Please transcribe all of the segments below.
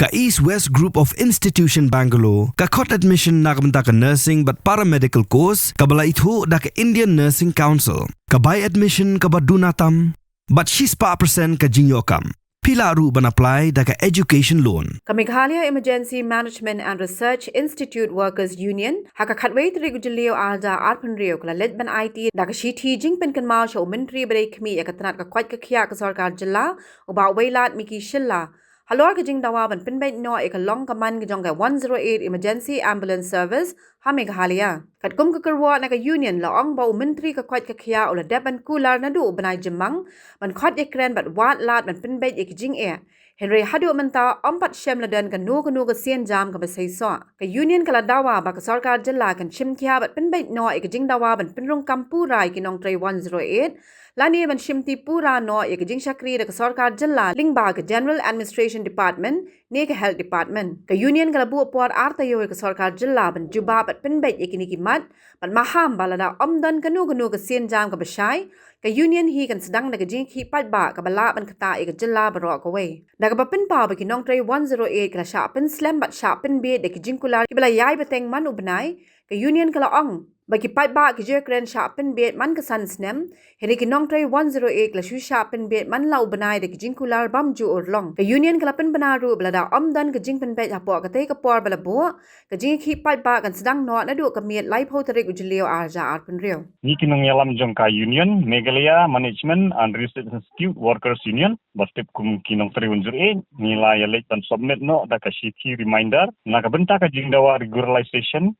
Ka East West Group of Institution Bangalore, ka khot admission na kamta ka nursing but paramedical course, ka bala itho da ka Indian Nursing Council, ka buy admission ka badunatam, but she's pa percent ka jinyokam. Pila ru ban apply da ka education loan. Ka Meghalaya Emergency Management and Research Institute Workers Union, haka khatway tri gujliyo alda arpanrio kala led ban IT da ka shiti jing pen kan mal sho menteri break mi ya katanat ka kwat ka khia ka sarkar jilla uba wailat miki shilla. Halor ka jing dawa ban Pynbeit no e ka long kaman ka jong ka 108 Emergency Ambulance Service ha Meghalaya. Kat kum ka Kyrwoh na ka union la ong ba menteri ka kwat ka khia ula deban kular Naduh Bnai jemang ban khot ekren bat wat lat ban Pynbeit e ka jing e. Henry hadu menta ompat shem ladan ka nu ka sien jam ka basai so. Ka union kala dawa ba ka sarkar jilla kan shim khia bat Pynbeit no e ka jing dawa ban pinrong kampurai ki Nongtrei 108 Lani ban shimti pura no ye ka jing shakri da ka sarkar jilla lingba ka General Administration Department ne ka Health Department. Ka union kala bu puar Taïew ka sarkar jilla ban juba bat Pynbeit ye kini ki mat ban maham balada omdan ka nu ka sien jam ka basai. Ka union hi kan sedang na ka jing ki pat ba ka bala ban kata ye ka jilla baro ka we. Da ka bapin pa ba ki Nongtrei 108 kala sha pin slam bat sha Pynbeit de ki jing kular ki bala yai bateng man Bnai ka union kala ong bagi pat ba ki jekren sha Pynbeit man ka san snem heri ki Nongtrei 108 kala shu sha Pynbeit man lau Bnai de ki jing kular bam ju urlong ka union kala pin banaru blada omdan ka jing Pynbeit hapoh ka te ka por bala bo ka jing ki pat ba kan sedang no Naduh ka miet lai Hapoh Tarik ujlio arja arpun rio ni kinong yalam jong ka union Meghalaya Management and Research Institute Workers Union bastip kum kinong 308 nilai late dan submit no da ka shiti reminder na ka benta ka jing dawa regularization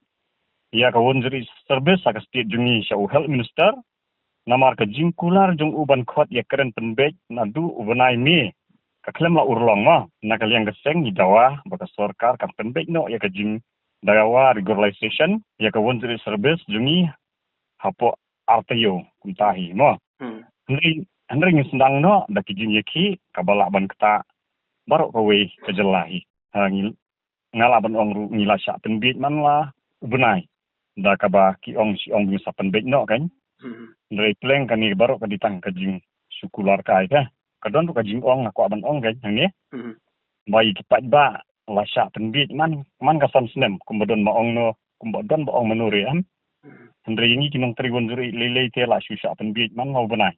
ya ka wonjuri service ka state jungi sha health minister namar ka jing kular jong uban khot ya keren Pynbeit Naduh Bnai mi ka klem la urlong ma na ka liang geseng ni dawa ba ka sarkar ka Pynbeit no ya ka jing dawa regularization ya ka wonjuri service jungi Hapoh Taïew kuntahi mo Henry ngi sendang no da ki jing Iakhih ka bala ban kata barok ka we ka jelahi ngalaban ong ru ngila sha Pynbeit man la Bnai da ka ba ki ong si ong sa Pynbeit no kan dari pleng kan ni barok ka ditang ka jing sukular kai ka kadon ka jing ong ko ban ong kan ni bai ki pat ba la sha Pynbeit man ka san snem kumbodon ma ong no kumbodon ba ong menuri am Henry ni kinong triwon juri lele te la shu sha Pynbeit man mau Bnai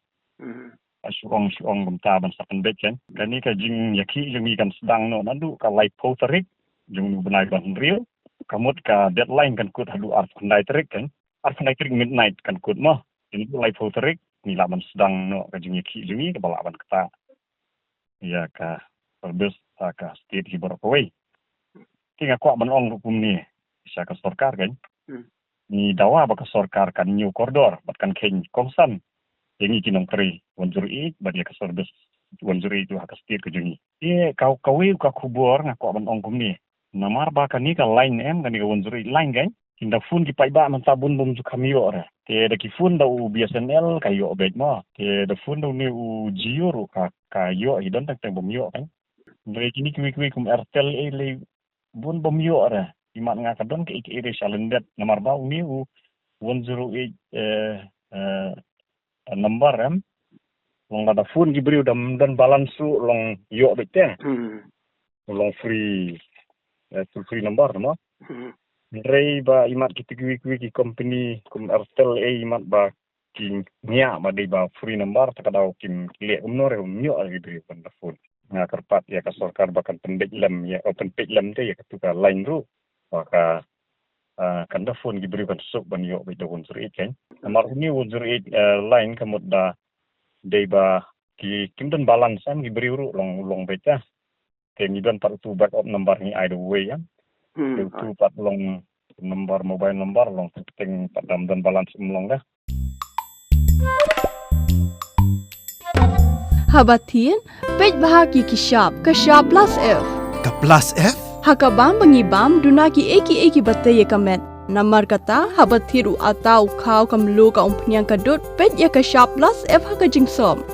su ong bumta ban sa Pynbeit kan ni ka jing Iakhih jung kan sedang no Naduh ka lai Hapoh Tarik jung Bnai ban real kamut ka deadline kan kut hadu arfandai Tarik kan arfandai Tarik midnight kan kut mo ini lai Hapoh Tarik ni laban sedang no ka jing Iakhih jungi ka balaban kata ya ka service ka state hibor ko we tinga ko ban ong hukum ni sya ka sarkar kan ni dawa ba ka sarkar kan new corridor bat kan ken kongsan yengi kinong kri wanjuri ba dia ka service wanjuri itu ka state ka jungi kau we ka kubur ngako ban ong kum ni namar ba kan ni ka line em kan ni ka wanjuri line kan kinda phone ki pai ba man sabun bum ju kamio ra te da ki phone da u BSNL ka yo bet mo te da phone da ni u Jio ru ka yo I don tak bum yo kan dari kini kwi kum Airtel le bun bum yo ra imat nga ka don ke ire salendet namar ba ni u 108 number em long da phone ki beri dam dan balance su long yo bet te long free number mo Nongtrei ba imat kita kwi ki company kum Airtel imat ba ki nya ba de ba free number tak daw kim le umnore umnyo gitu pan phone nga kerpat ya ka sarkar ba kan Pynbeit lam ya open page lam te ya ka line ru maka kan da phone ki beri ban sok ban yo be do unjur it kan amar ni unjur it line kamut da de ba ki kimdan balance am ki beri ru long beta ke ni don par tu back up number ni either way ya tu pat long nomor mobile number long penting padam dan balance umlong dah Habatin pej bahagi ki shop ka shop plus f Ka plus F? hakabam bangibam dunaki eki batte ye kamet namar kata habathiru atau khaw kamlo ka umpnyang kadot pej ya ka shop plus f haka jingsom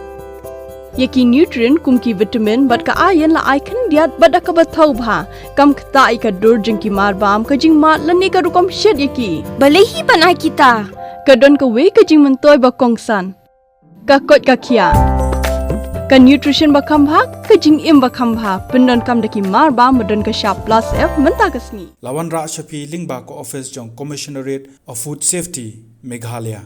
Yaki nutrient kumki vitamin bat ka ayan la icon diat bada ka bathau bha kam khta ka dur jing ki mar bam ka jing mat lani ka rukom shed yaki balehi banai kita ka don ka we ka jing mentoy ba kongsan ka kot ka khia ka nutrition bakam bha ka jing im bakam bha pendon kam daki mar ba modon ka sharp plus f menta kasni Lawan Ra Shapi Lingba ko office jong Commissionerate of Food Safety Meghalaya